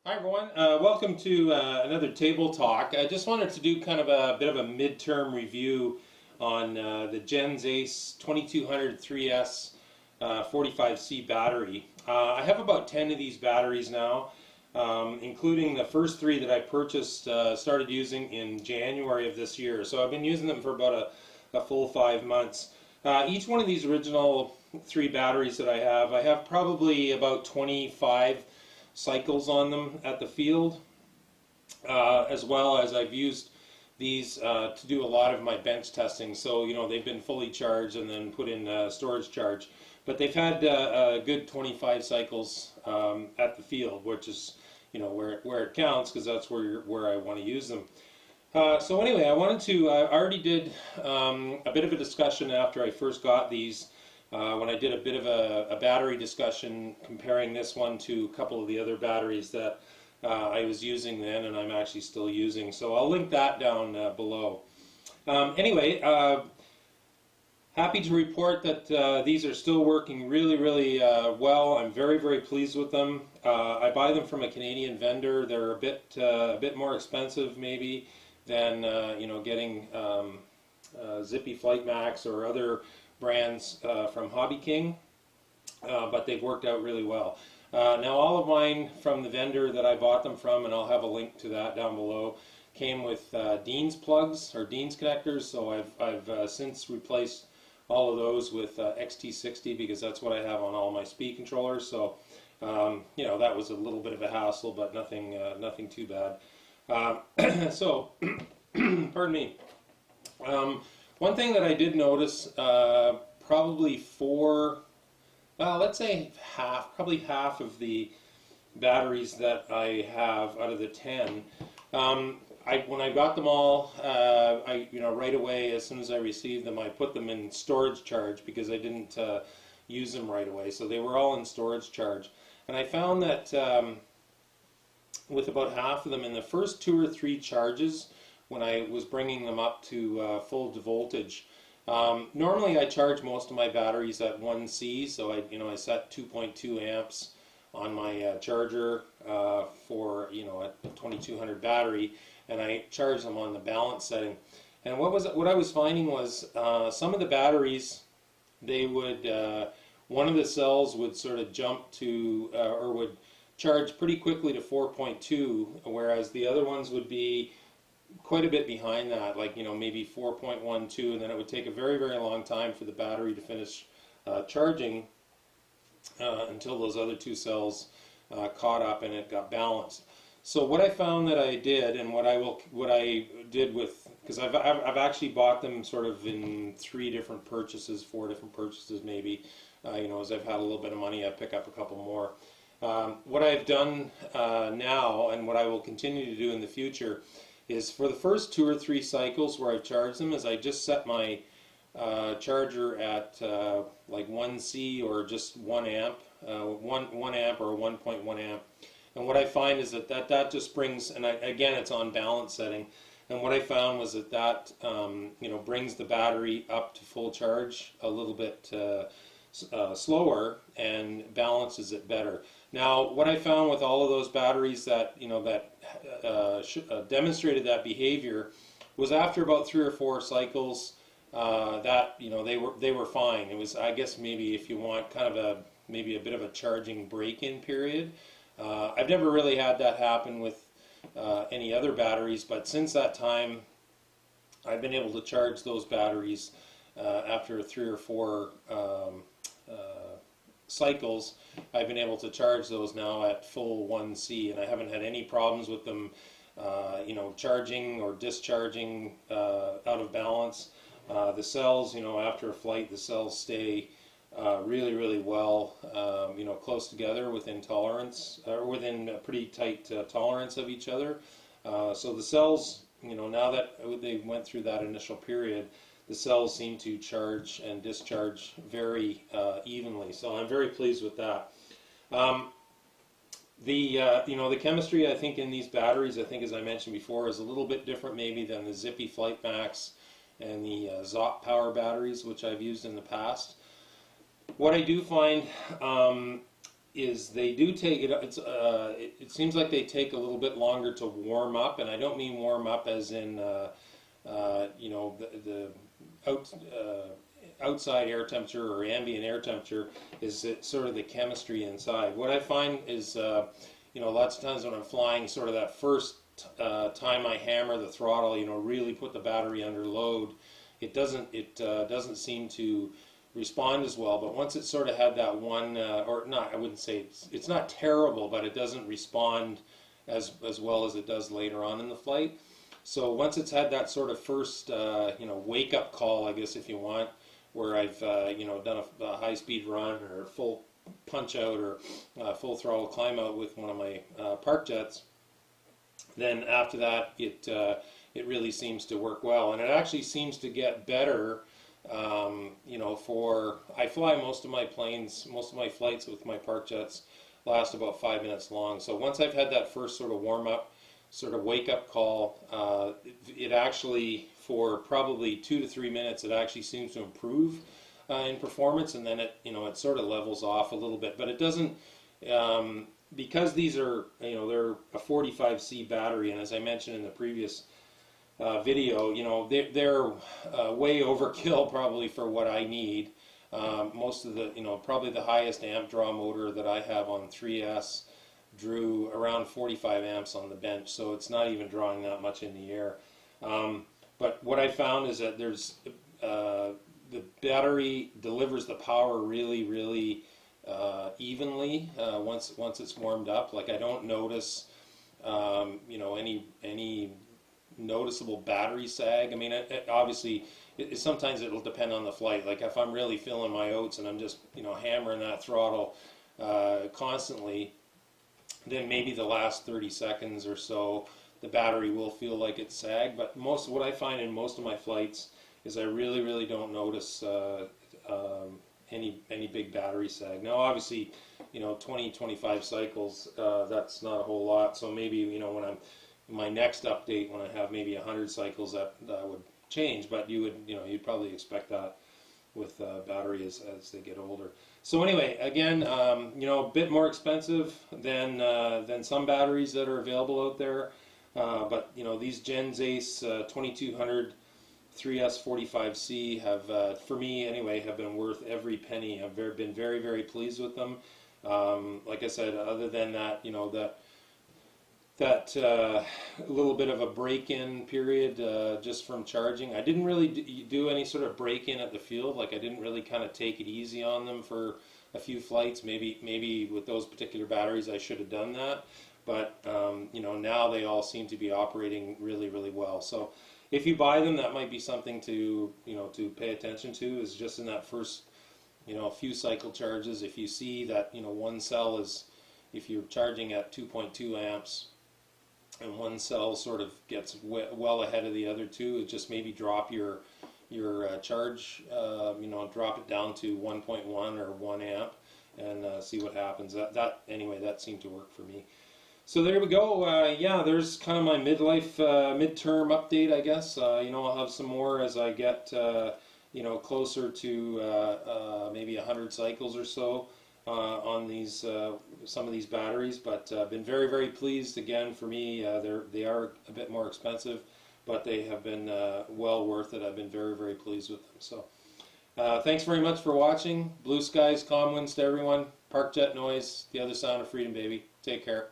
Hi everyone, welcome to another table talk. I just wanted to do kind of a bit of a midterm review on the Gens Ace 2200 3S 45C battery. I have about 10 of these batteries now, including the first three that I purchased, started using in January of this year. So I've been using them for about a full 5 months. Each one of these original three batteries that I have probably about 25 cycles on them at the field, as well as I've used these to do a lot of my bench testing. So they've been fully charged and then put in storage charge, but they've had a good 25 cycles at the field, which is where it counts, because that's where I want to use them. So anyway, I already did a bit of a discussion after I first got these, when I did a bit of a battery discussion comparing this one to a couple of the other batteries that I was using then and I'm actually still using. So I'll link that down below. Anyway, happy to report that these are still working really well. I'm very pleased with them. I buy them from a Canadian vendor. They're a bit more expensive maybe than getting Zippy Flight Max or other brands from Hobby King, but they've worked out really well. Now all of mine from the vendor that I bought them from, and I'll have a link to that down below, came with Dean's plugs or Dean's connectors, so I've since replaced all of those with XT60 because that's what I have on all my speed controllers. So that was a little bit of a hassle, but nothing too bad. So pardon me. One thing that I did notice, probably let's say probably half of the batteries that I have out of the 10, when I got them all, right away as soon as I received them, I put them in storage charge because I didn't use them right away. So they were all in storage charge, and I found that with about half of them in the first 2 or 3 charges, when I was bringing them up to full voltage. Normally I charge most of my batteries at 1C, so I set 2.2 amps on my charger for a 2200 battery, and I charge them on the balance setting. And what I was finding was some of the batteries, they would one of the cells would sort of jump to or would charge pretty quickly to 4.2, whereas the other ones would be quite a bit behind that, like maybe 4.12, and then it would take a very long time for the battery to finish charging until those other 2 cells caught up and it got balanced. So what I found that I did, and what I did with, because I've actually bought them sort of in 3 different purchases, 4 different purchases maybe. As I've had a little bit of money, I pick up a couple more. What I've done now, and what I will continue to do in the future, is for the first 2 or 3 cycles where I've charged them, is I just set my charger at like 1C or just 1 amp, 1 amp or 1.1 amp. And what I find is that just brings, and again it's on balance setting, and what I found was that brings the battery up to full charge a little bit slower and balances it better. Now, what I found with all of those batteries that demonstrated that behavior was after about 3 or 4 cycles that they were fine. It was, I guess, maybe if you want kind of maybe a bit of a charging break-in period. I've never really had that happen with any other batteries, but since that time I've been able to charge those batteries after 3 or 4 cycles. I've been able to charge those now at full 1C, and I haven't had any problems with them charging or discharging out of balance. The cells, after a flight, the cells stay really well close together within tolerance, or within a pretty tight tolerance of each other. So the cells, now that they went through that initial period, the cells seem to charge and discharge very evenly. So I'm very pleased with that. The chemistry, I think, in these batteries, I think, as I mentioned before, is a little bit different maybe than the Zippy Flight Max and the ZOP Power batteries, which I've used in the past. What I do find is they do take it. It seems like they take a little bit longer to warm up, and I don't mean warm up as in you know the outside air temperature or ambient air temperature. Is it sort of the chemistry inside? What I find is you know, lots of times when I'm flying, sort of that first time I hammer the throttle, you know, really put the battery under load, it doesn't seem to respond as well. But once it sort of had that one, or not, I wouldn't say it's not terrible, but it doesn't respond as well as it does later on in the flight. So once it's had that sort of first, you know, wake up call, I guess if you want, where I've you know, done a high speed run or full punch out or full throttle climb out with one of my park jets, then after that it really seems to work well, and it actually seems to get better. You know, I fly most of my flights with my park jets last about 5 minutes long. So once I've had that first sort of warm up, sort of wake up call, it actually, for probably 2 to 3 minutes, it actually seems to improve in performance, and then it, you know, it sort of levels off a little bit. But it doesn't, because these are, you know, they're a 45C battery, and as I mentioned in the previous video, you know, they're way overkill probably for what I need. Most of the, you know, probably the highest amp draw motor that I have on 3S drew around 45 amps on the bench, so it's not even drawing that much in the air. But what I found is that there's the battery delivers the power really evenly once it's warmed up. Like, I don't notice you know, any noticeable battery sag. I mean, obviously sometimes it'll depend on the flight. Like if I'm really feeling my oats and I'm just, you know, hammering that throttle constantly, then maybe the last 30 seconds or so the battery will feel like it's sagged. But what I find in most of my flights is I really don't notice any big battery sag. Now obviously, you know, 20-25 cycles, that's not a whole lot, so maybe, you know, when I'm my next update, when I have maybe 100 cycles, that would change. But you'd probably expect that with battery as they get older. So anyway, again, you know, a bit more expensive than some batteries that are available out there. But you know, these Genzace 2200 3S45C have, for me anyway, have been worth every penny. I've been very pleased with them. Like I said, other than that, you know, that little bit of a break-in period just from charging. I didn't really do any sort of break-in at the field. Like I didn't really kind of take it easy on them for a few flights. Maybe with those particular batteries I should have done that. But you know, now they all seem to be operating really well. So if you buy them, that might be something to, you know, to pay attention to, is just in that first, you know, few cycle charges. If you see that, you know, one cell is, if you're charging at 2.2 amps and one cell sort of gets well ahead of the other two, it just maybe drop your charge, you know, drop it down to 1.1 or 1 amp and see what happens. Anyway, that seemed to work for me. So there we go. Yeah, there's kind of my midterm update, I guess. You know, I'll have some more as I get, you know, closer to maybe 100 cycles or so on these some of these batteries. But I've been very pleased. Again, for me, they are a bit more expensive, but they have been well worth it. I've been very pleased with them. So thanks very much for watching. Blue skies, calm winds to everyone. Park jet noise, the other sound of freedom, baby. Take care.